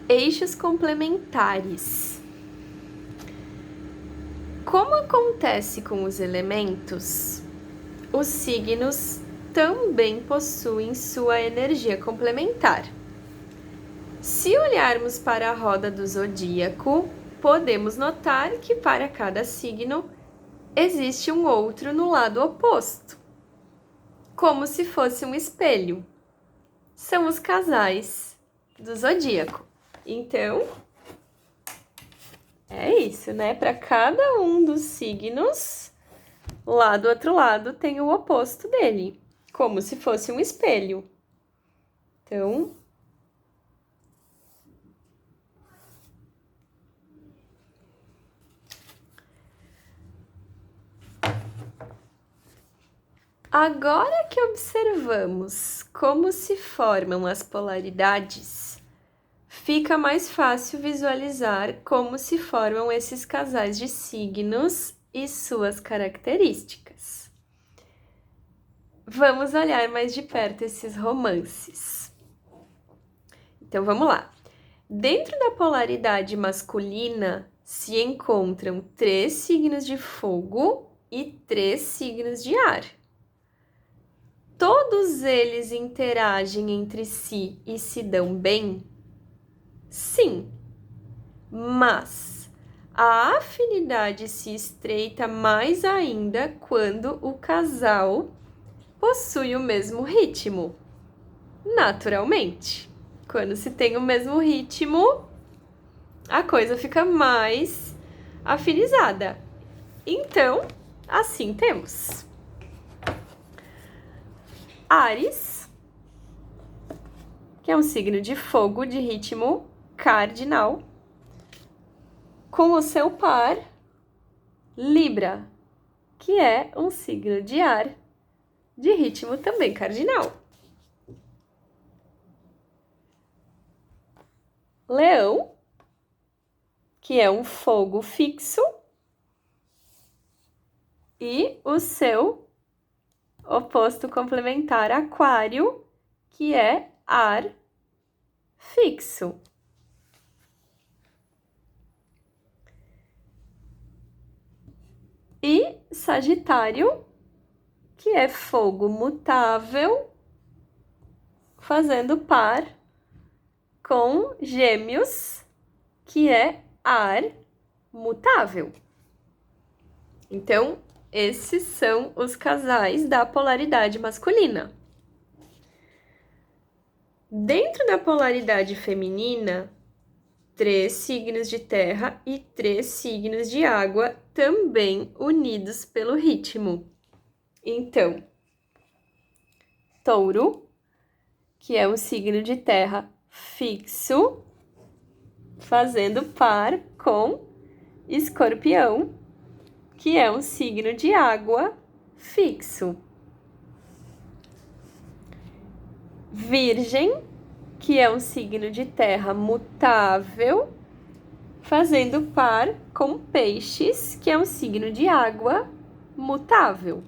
Eixos complementares. Como acontece com os elementos, os signos também possuem sua energia complementar. Se olharmos para a roda do zodíaco, podemos notar que para cada signo existe um outro no lado oposto, como se fosse um espelho. São os casais do zodíaco. Então, é isso, né? Para cada um dos signos, lá do outro lado tem o oposto dele, como se fosse um espelho. Então, agora que observamos como se formam as polaridades, fica mais fácil visualizar como se formam esses casais de signos e suas características. Vamos olhar mais de perto esses romances. Então vamos lá. Dentro da polaridade masculina se encontram 3 signos de fogo e 3 signos de ar. Todos eles interagem entre si e se dão bem? Sim, mas a afinidade se estreita mais ainda quando o casal possui o mesmo ritmo. Naturalmente, quando se tem o mesmo ritmo, a coisa fica mais afinizada. Então, assim temos Áries, que é um signo de fogo de ritmo cardinal, com o seu par Libra, que é um signo de ar de ritmo também cardinal. Leão, que é um fogo fixo, e o seu oposto complementar, Aquário, que é ar fixo. E Sagitário, que é fogo mutável, fazendo par com Gêmeos, que é ar mutável. Então, esses são os casais da polaridade masculina. Dentro da polaridade feminina, 3 signos de terra e 3 signos de água, também unidos pelo ritmo. Então, Touro, que é um signo de terra fixo, fazendo par com Escorpião, que é um signo de água fixo. Virgem, que é um signo de terra mutável, fazendo par com Peixes, que é um signo de água mutável.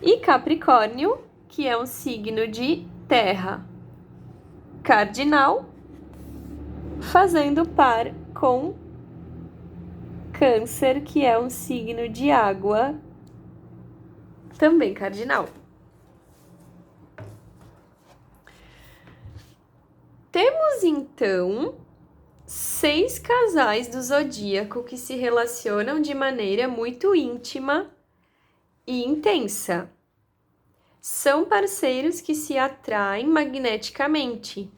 E Capricórnio, que é um signo de terra cardinal, fazendo par com Câncer, que é um signo de água também cardinal. Temos então 6 casais do zodíaco que se relacionam de maneira muito íntima e intensa. São parceiros que se atraem magneticamente,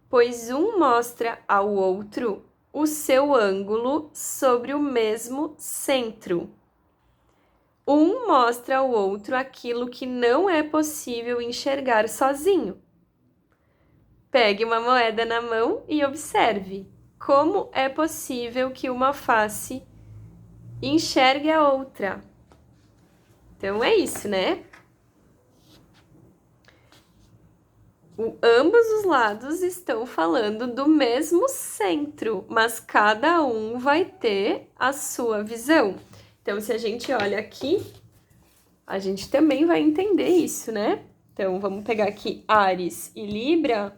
pois um mostra ao outro o seu ângulo sobre o mesmo centro. Um mostra ao outro aquilo que não é possível enxergar sozinho. Pegue uma moeda na mão e observe como é possível que uma face enxergue a outra. Então é isso, né? Ambos os lados estão falando do mesmo centro, mas cada um vai ter a sua visão. Então, se a gente olha aqui, a gente também vai entender isso, né? Então, vamos pegar aqui Áries e Libra.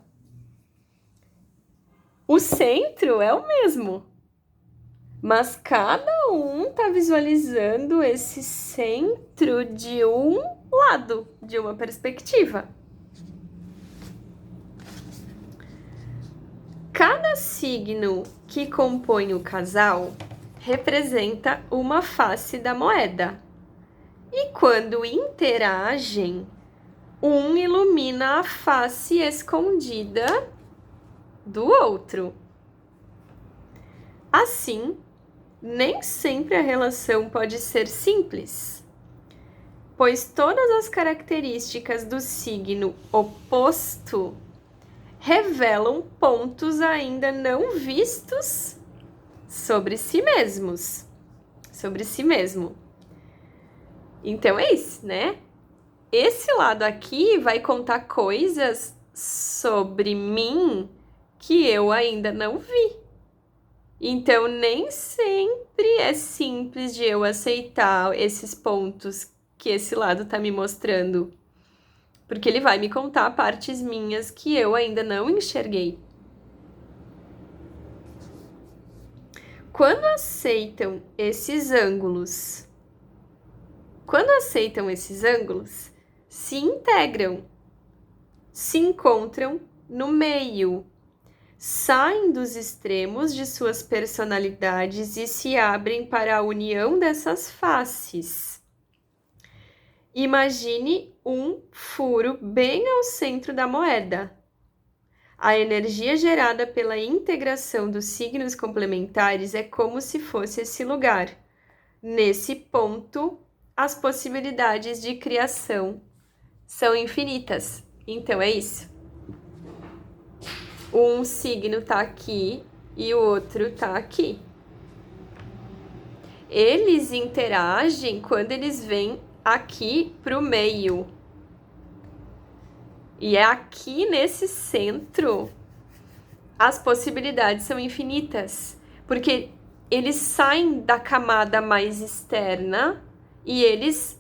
O centro é o mesmo, mas cada um está visualizando esse centro de um lado, de uma perspectiva. Cada signo que compõe o casal representa uma face da moeda. E quando interagem, um ilumina a face escondida do outro. Assim, nem sempre a relação pode ser simples, pois todas as características do signo oposto revelam pontos ainda não vistos sobre si mesmos, sobre si mesmo. Então é isso, né? Esse lado aqui vai contar coisas sobre mim que eu ainda não vi. Então, nem sempre é simples de eu aceitar esses pontos que esse lado tá me mostrando. Porque ele vai me contar partes minhas que eu ainda não enxerguei. Quando aceitam esses ângulos, se integram, se encontram no meio, saem dos extremos de suas personalidades e se abrem para a união dessas faces. Imagine um furo bem ao centro da moeda. A energia gerada pela integração dos signos complementares é como se fosse esse lugar. Nesse ponto, as possibilidades de criação são infinitas. Então é isso. Um signo tá aqui e o outro tá aqui. Eles interagem quando eles vêm aqui pro meio. E é aqui nesse centro as possibilidades são infinitas, porque eles saem da camada mais externa e eles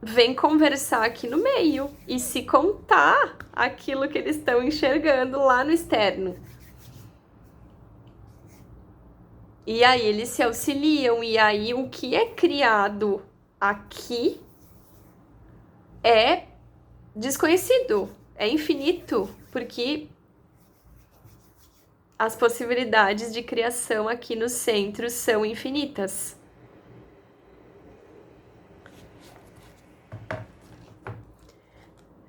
vêm conversar aqui no meio e se contar aquilo que eles estão enxergando lá no externo. E aí eles se auxiliam, e aí o que é criado aqui é desconhecido, é infinito, porque as possibilidades de criação aqui no centro são infinitas.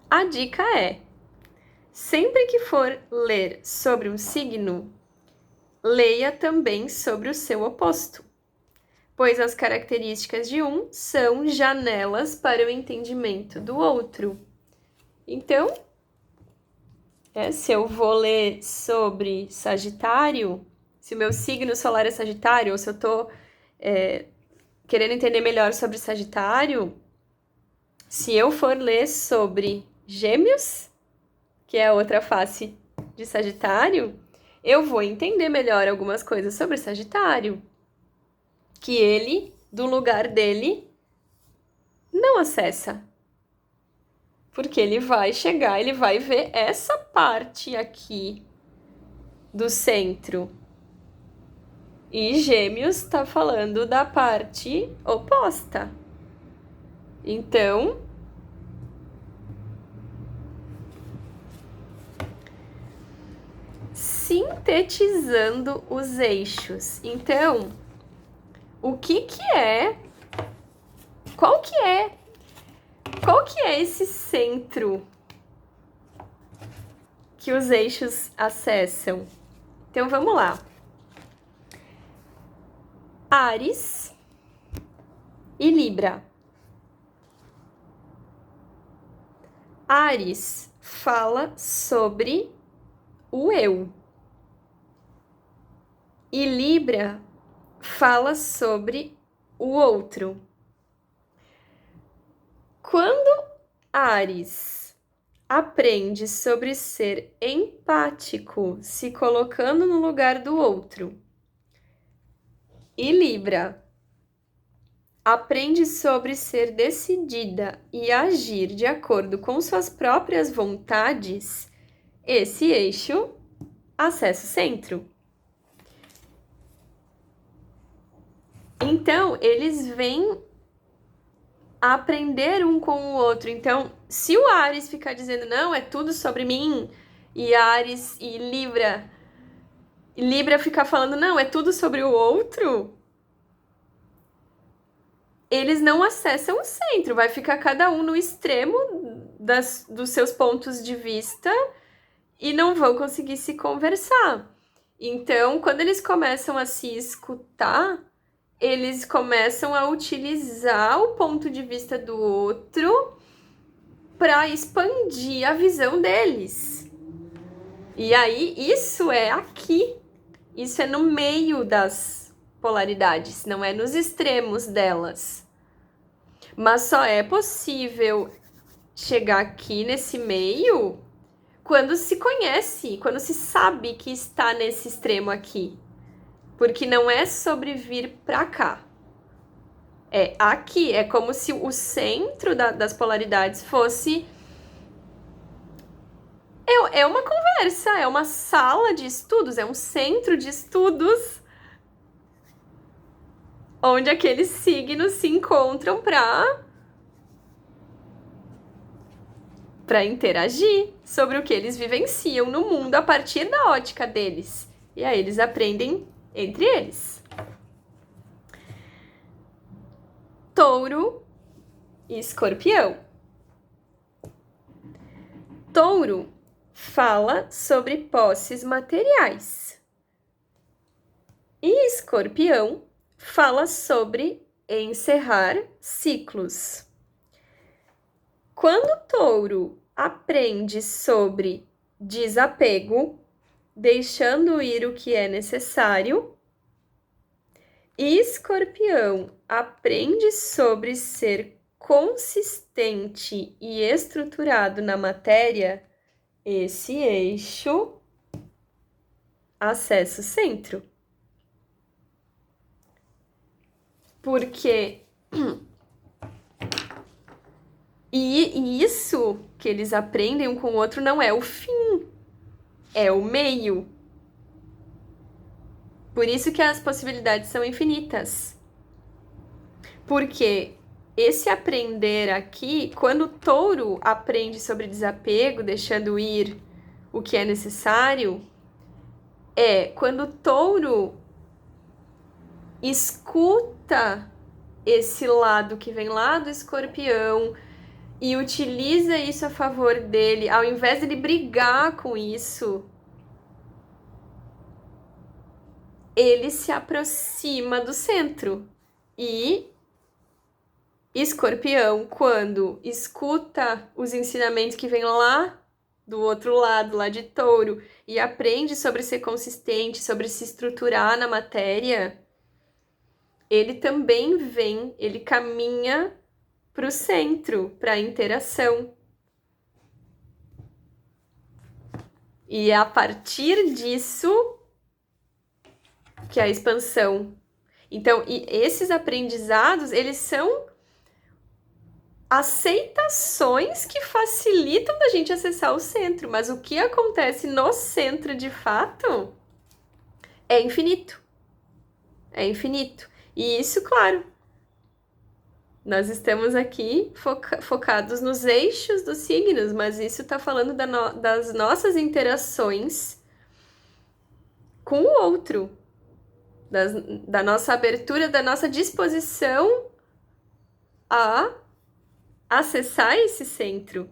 A dica é: sempre que for ler sobre um signo, leia também sobre o seu oposto, pois as características de um são janelas para o entendimento do outro. Então, se eu vou ler sobre Sagitário, se o meu signo solar é Sagitário, ou se eu estou querendo entender melhor sobre Sagitário, se eu for ler sobre Gêmeos, que é a outra face de Sagitário, eu vou entender melhor algumas coisas sobre Sagitário, que ele, do lugar dele, não acessa. Porque ele vai chegar, ele vai ver essa parte aqui do centro. E Gêmeos está falando da parte oposta. Então, sintetizando os eixos. Então, o que é? Qual que é esse centro que os eixos acessam? Então, vamos lá. Áries e Libra. Áries fala sobre o eu. E Libra fala sobre o outro. Quando Áries aprende sobre ser empático, se colocando no lugar do outro, e Libra aprende sobre ser decidida e agir de acordo com suas próprias vontades, esse eixo acesso centro. Então, eles vêm aprender um com o outro. Então, se o Áries ficar dizendo, não, é tudo sobre mim, e Áries e Libra ficar falando, não, é tudo sobre o outro, eles não acessam o centro, vai ficar cada um no extremo dos seus pontos de vista e não vão conseguir se conversar. Então, quando eles começam a se escutar, eles começam a utilizar o ponto de vista do outro para expandir a visão deles. E aí, isso é aqui. Isso é no meio das polaridades, não é nos extremos delas. Mas só é possível chegar aqui nesse meio quando se conhece, quando se sabe que está nesse extremo aqui. Porque não é sobre vir pra cá. É aqui, é como se o centro das polaridades fosse... É uma conversa, é uma sala de estudos, é um centro de estudos onde aqueles signos se encontram para interagir sobre o que eles vivenciam no mundo a partir da ótica deles. E aí eles aprendem entre eles. Touro e Escorpião. Touro fala sobre posses materiais. E Escorpião fala sobre encerrar ciclos. Quando Touro aprende sobre desapego, deixando ir o que é necessário, e Escorpião aprende sobre ser consistente e estruturado na matéria, esse eixo acesso centro. Porque e isso que eles aprendem um com o outro não é o fim, é o meio. Por isso que as possibilidades são infinitas. Porque esse aprender aqui, quando o Touro aprende sobre desapego, deixando ir o que é necessário, é quando o Touro escuta esse lado que vem lá do Escorpião e utiliza isso a favor dele, ao invés de ele brigar com isso, ele se aproxima do centro. E Escorpião, quando escuta os ensinamentos que vêm lá do outro lado, lá de Touro, e aprende sobre ser consistente, sobre se estruturar na matéria, ele também vem, ele caminha para o centro, para a interação. E é a partir disso que é a expansão. Então, e esses aprendizados, eles são aceitações que facilitam da gente acessar o centro, mas o que acontece no centro de fato é infinito. É infinito. E isso, claro, nós estamos aqui focados nos eixos dos signos, mas isso está falando das nossas interações com o outro, da nossa abertura, da nossa disposição a acessar esse centro.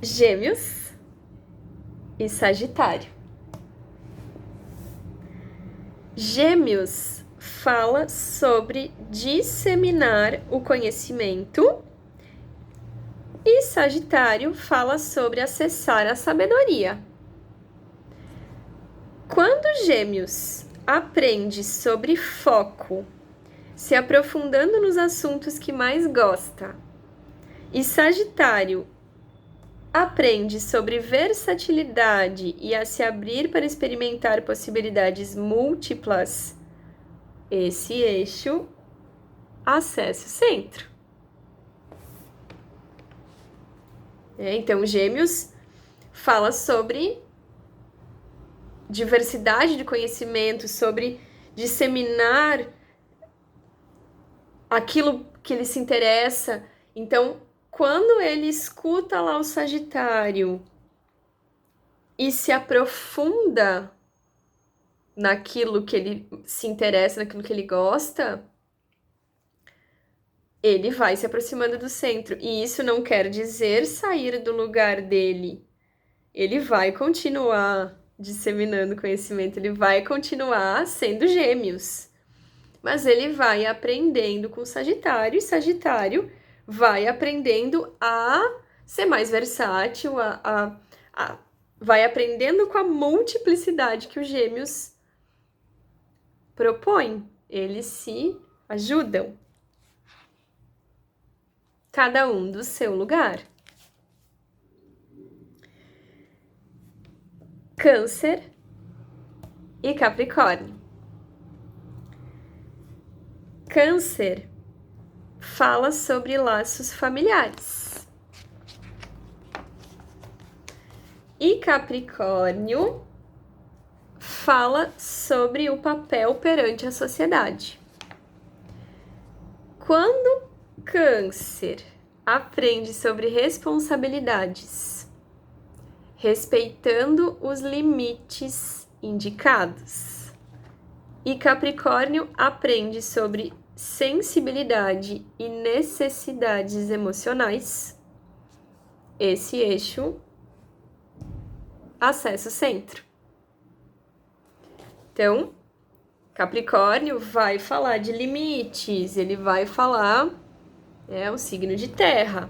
Gêmeos e Sagitário. Gêmeos fala sobre disseminar o conhecimento e Sagitário fala sobre acessar a sabedoria. Quando Gêmeos aprende sobre foco, se aprofundando nos assuntos que mais gosta, e Sagitário aprende sobre versatilidade e a se abrir para experimentar possibilidades múltiplas, esse eixo acessa o centro. Então, Gêmeos fala sobre diversidade de conhecimento, sobre disseminar aquilo que ele se interessa. Então, quando ele escuta lá o Sagitário e se aprofunda naquilo que ele se interessa, naquilo que ele gosta, ele vai se aproximando do centro. E isso não quer dizer sair do lugar dele. Ele vai continuar disseminando conhecimento, ele vai continuar sendo Gêmeos. Mas ele vai aprendendo com Sagitário, e Sagitário vai aprendendo a ser mais versátil, vai aprendendo com a multiplicidade que os Gêmeos propõem. Eles se ajudam. Cada um do seu lugar. Câncer e Capricórnio. Câncer fala sobre laços familiares. E Capricórnio fala sobre o papel perante a sociedade. Quando Câncer aprende sobre responsabilidades, respeitando os limites indicados, e Capricórnio aprende sobre sensibilidade e necessidades emocionais, esse eixo acessa o centro. Então, Capricórnio vai falar de limites, ele vai falar, o signo de terra.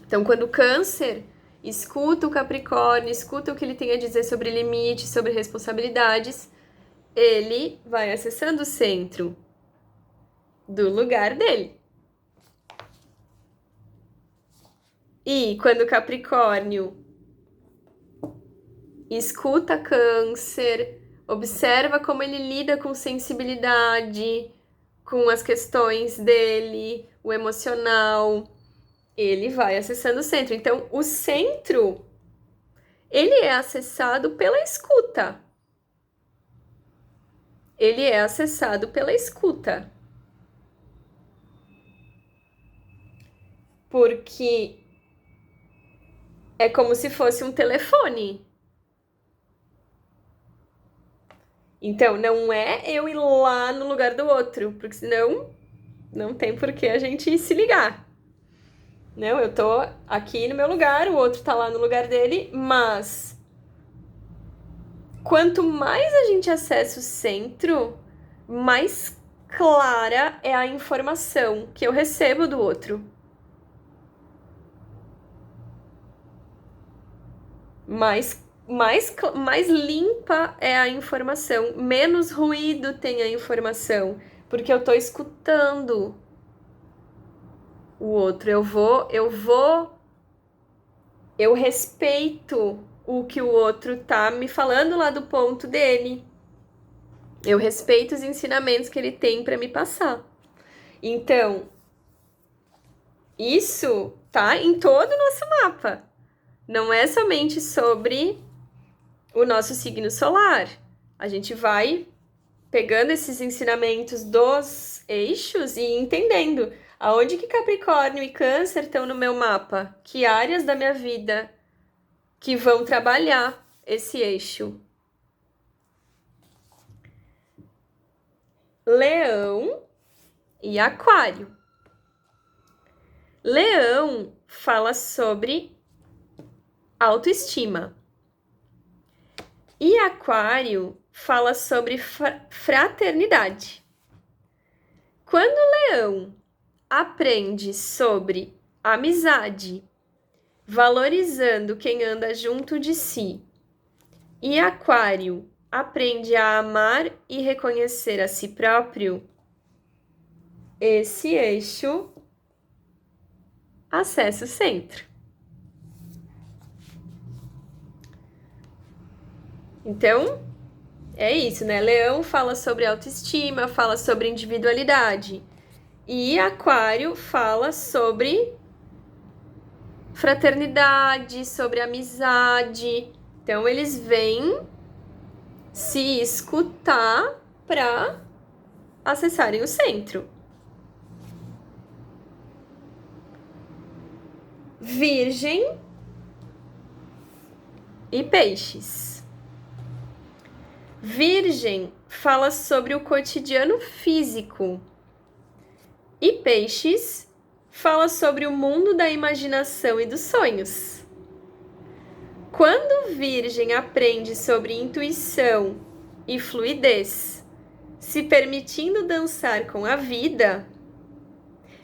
Então, quando o Câncer escuta o Capricórnio, escuta o que ele tem a dizer sobre limites, sobre responsabilidades, ele vai acessando o centro do lugar dele. E quando o Capricórnio escuta Câncer, observa como ele lida com sensibilidade, com as questões dele, o emocional, ele vai acessando o centro. Então, o centro, ele é acessado pela escuta. Ele é acessado pela escuta. Porque é como se fosse um telefone. Então, não é eu ir lá no lugar do outro, porque senão não tem por que a gente se ligar. Não, eu tô aqui no meu lugar, o outro tá lá no lugar dele, mas quanto mais a gente acessa o centro, mais clara é a informação que eu recebo do outro. Mais limpa é a informação, menos ruído tem a informação, porque eu tô escutando o outro. Eu respeito o que o outro tá me falando lá do ponto dele. Eu respeito os ensinamentos que ele tem para me passar. Então, isso tá em todo o nosso mapa. Não é somente sobre o nosso signo solar. A gente vai pegando esses ensinamentos dos eixos e entendendo aonde que Capricórnio e Câncer estão no meu mapa, que áreas da minha vida que vão trabalhar esse eixo. Leão e Aquário. Leão fala sobre autoestima. E Aquário fala sobre fraternidade. Quando o Leão aprende sobre amizade, valorizando quem anda junto de si, e Aquário aprende a amar e reconhecer a si próprio, esse eixo acessa o centro. Então, é isso, né? Leão fala sobre autoestima, fala sobre individualidade. E Aquário fala sobre fraternidade, sobre amizade. Então, eles vêm se escutar para acessarem o centro. Virgem e Peixes. Virgem fala sobre o cotidiano físico e Peixes fala sobre o mundo da imaginação e dos sonhos. Quando Virgem aprende sobre intuição e fluidez, se permitindo dançar com a vida,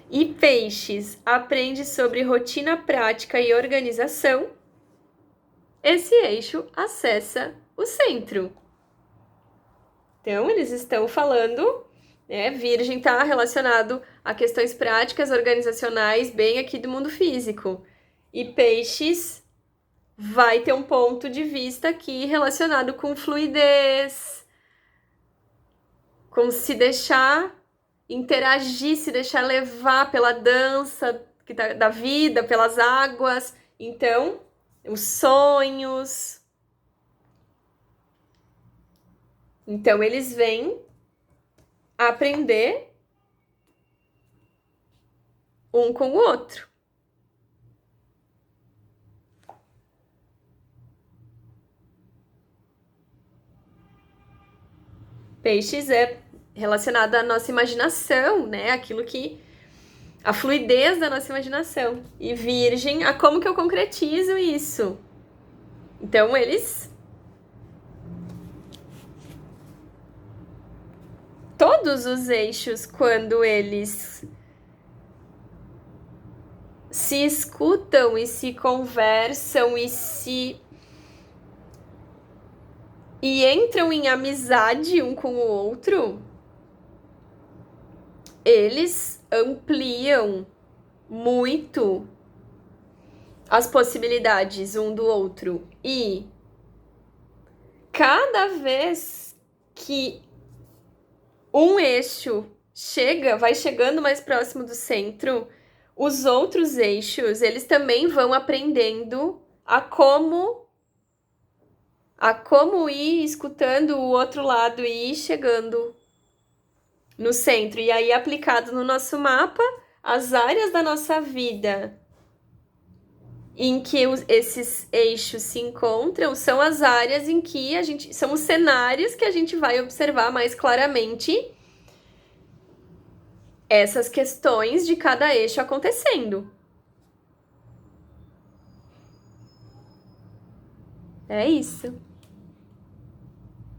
e Peixes aprende sobre rotina prática e organização, esse eixo acessa o centro. Então, eles estão falando, né? Virgem está relacionado a questões práticas, organizacionais, bem aqui do mundo físico. E Peixes vai ter um ponto de vista aqui relacionado com fluidez, com se deixar interagir, se deixar levar pela dança da vida, pelas águas. Então, os sonhos. Então, eles vêm aprender um com o outro. Peixes é relacionado à nossa imaginação, né? Aquilo que... a fluidez da nossa imaginação. E Virgem, a como que eu concretizo isso? Então, eles... todos os eixos, quando eles se escutam e se conversam e entram em amizade um com o outro, eles ampliam muito as possibilidades um do outro. E cada vez que um eixo vai chegando mais próximo do centro, os outros eixos, eles também vão aprendendo a como ir escutando o outro lado e ir chegando no centro. E aí, aplicado no nosso mapa, as áreas da nossa vida em que esses eixos se encontram são as áreas em que são os cenários que a gente vai observar mais claramente essas questões de cada eixo acontecendo. É isso.